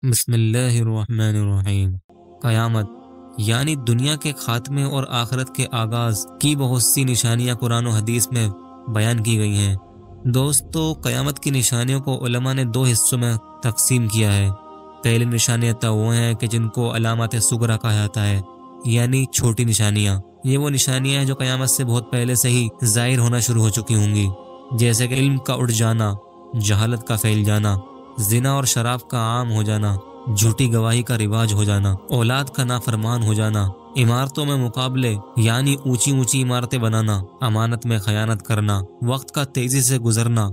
بسم اللہ الرحمن الرحیم۔ قیامت یعنی دنیا کے خاتمے اور آخرت کے آغاز کی بہت سی نشانیاں قرآن و حدیث میں بیان کی گئی ہیں۔ دوستو، قیامت کی نشانیوں کو علماء نے دو حصوں میں تقسیم کیا ہے۔ پہلی نشانیاں تو وہ ہیں کہ جن کو علامات صغریٰ کہا جاتا ہے، یعنی چھوٹی نشانیاں۔ یہ وہ نشانیاں ہیں جو قیامت سے بہت پہلے سے ہی ظاہر ہونا شروع ہو چکی ہوں گی، جیسے کہ علم کا اٹھ جانا، جہالت کا پھیل جانا، زنا اور شراب کا عام ہو جانا، جھوٹی گواہی کا رواج ہو جانا، اولاد کا نافرمان ہو جانا، عمارتوں میں مقابلے یعنی اونچی اونچی عمارتیں بنانا، امانت میں خیانت کرنا، وقت کا تیزی سے گزرنا،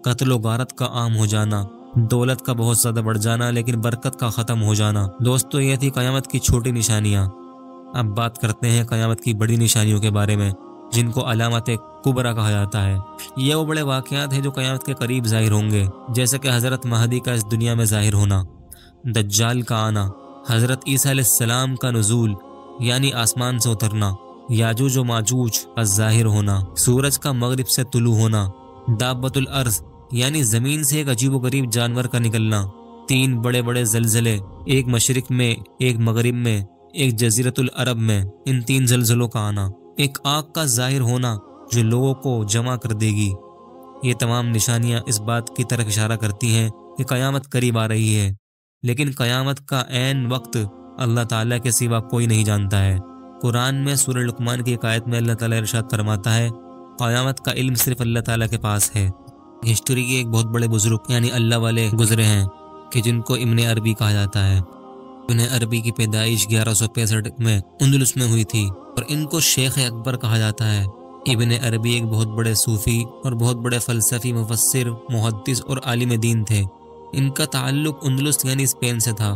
قتل و غارت کا عام ہو جانا، دولت کا بہت زیادہ بڑھ جانا لیکن برکت کا ختم ہو جانا۔ دوستو، یہ تھی قیامت کی چھوٹی نشانیاں۔ اب بات کرتے ہیں قیامت کی بڑی نشانیوں کے بارے میں، جن کو علامات کبریٰ کہا جاتا ہے۔ یہ وہ بڑے واقعات ہیں جو قیامت کے قریب ظاہر ہوں گے، جیسے کہ حضرت مہدی کا اس دنیا میں ظاہر ہونا، دجال کا آنا، حضرت عیسیٰ علیہ السلام کا نزول یعنی آسمان سے اترنا، یاجوج و ماجوج کا ظاہر ہونا، سورج کا مغرب سے طلوع ہونا، دابۃ الارض یعنی زمین سے ایک عجیب و غریب جانور کا نکلنا، 3 بڑے بڑے زلزلے، ایک مشرق میں، ایک مغرب میں، ایک جزیرۃ العرب میں، ان 3 زلزلوں کا آنا، ایک آگ کا ظاہر ہونا جو لوگوں کو جمع کر دے گی۔ یہ تمام نشانیاں اس بات کی طرف اشارہ کرتی ہیں کہ قیامت قریب آ رہی ہے، لیکن قیامت کا عین وقت اللہ تعالیٰ کے سوا کوئی نہیں جانتا ہے۔ قرآن میں سورہ لقمان کی ایک آیت میں اللہ تعالیٰ ارشاد فرماتا ہے، قیامت کا علم صرف اللہ تعالیٰ کے پاس ہے۔ ہسٹری کے ایک بہت بڑے بزرگ یعنی اللہ والے گزرے ہیں کہ جن کو ابن عربی کہا جاتا ہے۔ ابن عربی کی پیدائش 1165 میں اندلس میں ہوئی تھی اور ان کو شیخ اکبر کہا جاتا ہے۔ ابن عربی ایک بہت بڑے صوفی اور بہت بڑے فلسفی، مفسر، محدث اور عالم دین تھے۔ ان کا تعلق اندلس یعنی اسپین سے تھا،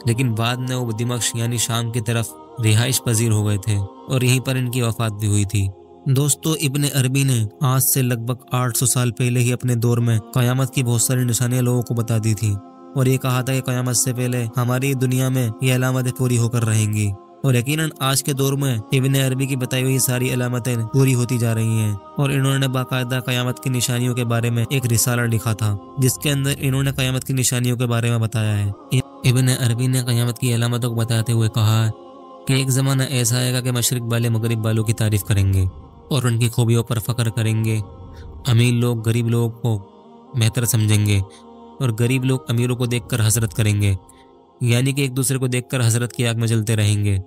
لیکن بعد میں وہ دمشق یعنی شام کی طرف رہائش پذیر ہو گئے تھے اور یہیں پر ان کی وفات بھی ہوئی تھی۔ دوستو، ابن عربی نے آج سے لگ بھگ 800 سال پہلے ہی اپنے دور میں قیامت کی بہت ساری نشانیاں لوگوں کو بتا دی تھی، اور یہ کہا تھا کہ قیامت سے پہلے ہماری دنیا میں یہ علامتیں پوری ہو کر رہیں گی، اور یقیناً آج کے دور میں ابن عربی کی بتائی ہوئی ساری علامتیں پوری ہوتی جا رہی ہیں، اور انہوں نے باقاعدہ قیامت کی نشانیوں کے بارے میں ایک رسالہ لکھا تھا جس کے اندر انہوں نے قیامت کی نشانیوں کے بارے میں بتایا ہے۔ ابن عربی نے قیامت کی علامتوں کو بتاتے ہوئے کہا کہ ایک زمانہ ایسا آئے گا کہ مشرق والے مغرب والوں کی تعریف کریں گے اور ان کی خوبیوں پر فخر کریں گے۔ امیر لوگ غریب لوگوں کو بہتر سمجھیں گے اور غریب لوگ امیروں کو دیکھ کر حسرت کریں گے، یعنی کہ ایک دوسرے کو دیکھ کر حسرت کی آگ میں جلتے رہیں گے۔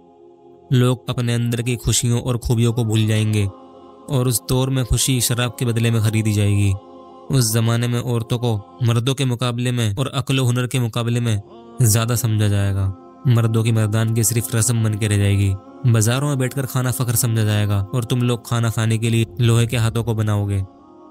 لوگ اپنے اندر کی خوشیوں اور خوبیوں کو بھول جائیں گے، اور اس دور میں خوشی شراب کے بدلے میں خریدی جائے گی۔ اس زمانے میں عورتوں کو مردوں کے مقابلے میں اور عقل و ہنر کے مقابلے میں زیادہ سمجھا جائے گا۔ مردوں کی مردانگی صرف رسم بن کے رہ جائے گی۔ بازاروں میں بیٹھ کر کھانا فخر سمجھا جائے گا، اور تم لوگ کھانا کھانے کے لیے لوہے کے ہاتھوں کو بناؤ گے۔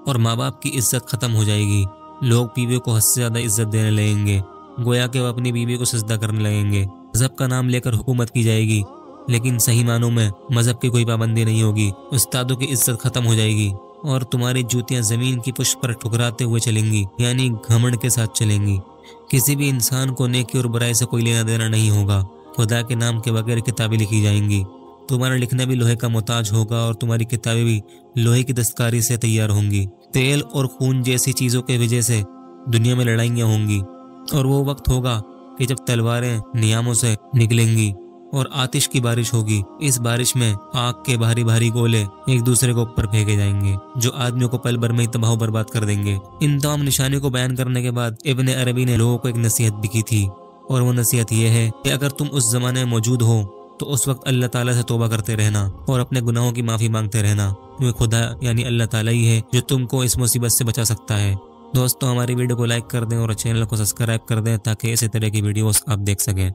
اور ماں باپ کی عزت ختم ہو جائے گی۔ لوگ بیویوں کو حد سے زیادہ عزت دینے لگیں گے، گویا کہ وہ اپنی بیوی کو سجدہ کرنے لگیں گے۔ مذہب کا نام لے کر حکومت کی جائے گی، لیکن صحیح معنوں میں مذہب کی کوئی پابندی نہیں ہوگی۔ استادوں کی عزت ختم ہو جائے گی، اور تمہاری جوتیاں زمین کی پشت پر ٹھکراتے ہوئے چلیں گی، یعنی گھمنڈ کے ساتھ چلیں گی۔ کسی بھی انسان کو نیکی اور برائی سے کوئی لینا دینا نہیں ہوگا۔ خدا کے نام کے بغیر کتابیں لکھی جائیں گی۔ تمہارا لکھنا بھی لوہے کا محتاج ہوگا، اور تمہاری کتابیں بھی لوہے کی دستکاری سے تیار ہوں گی۔ تیل اور خون جیسی چیزوں کے وجہ سے دنیا میں لڑائیاں ہوں گی، اور وہ وقت ہوگا کہ جب تلواریں نیاموں سے نکلیں گی اور آتش کی بارش ہوگی۔ اس بارش میں آگ کے بھاری بھاری گولے ایک دوسرے کو اوپر پھینکے جائیں گے، جو آدمیوں کو پل بھر میں ہی تباہ و برباد کر دیں گے۔ ان تمام نشانیوں کو بیان کرنے کے بعد ابن عربی نے لوگوں کو ایک نصیحت بھی کی تھی، اور وہ نصیحت یہ ہے کہ اگر تم اس زمانے میں موجود ہو تو اس وقت اللہ تعالیٰ سے توبہ کرتے رہنا اور اپنے گناہوں کی معافی مانگتے رہنا، کیونکہ خدا یعنی اللہ تعالیٰ ہی ہے جو تم کو اس مصیبت سے بچا سکتا ہے۔ دوستو، ہماری ویڈیو کو لائک کر دیں اور چینل کو سبسکرائب کر دیں تاکہ اسی طرح کی ویڈیوز آپ دیکھ سکیں۔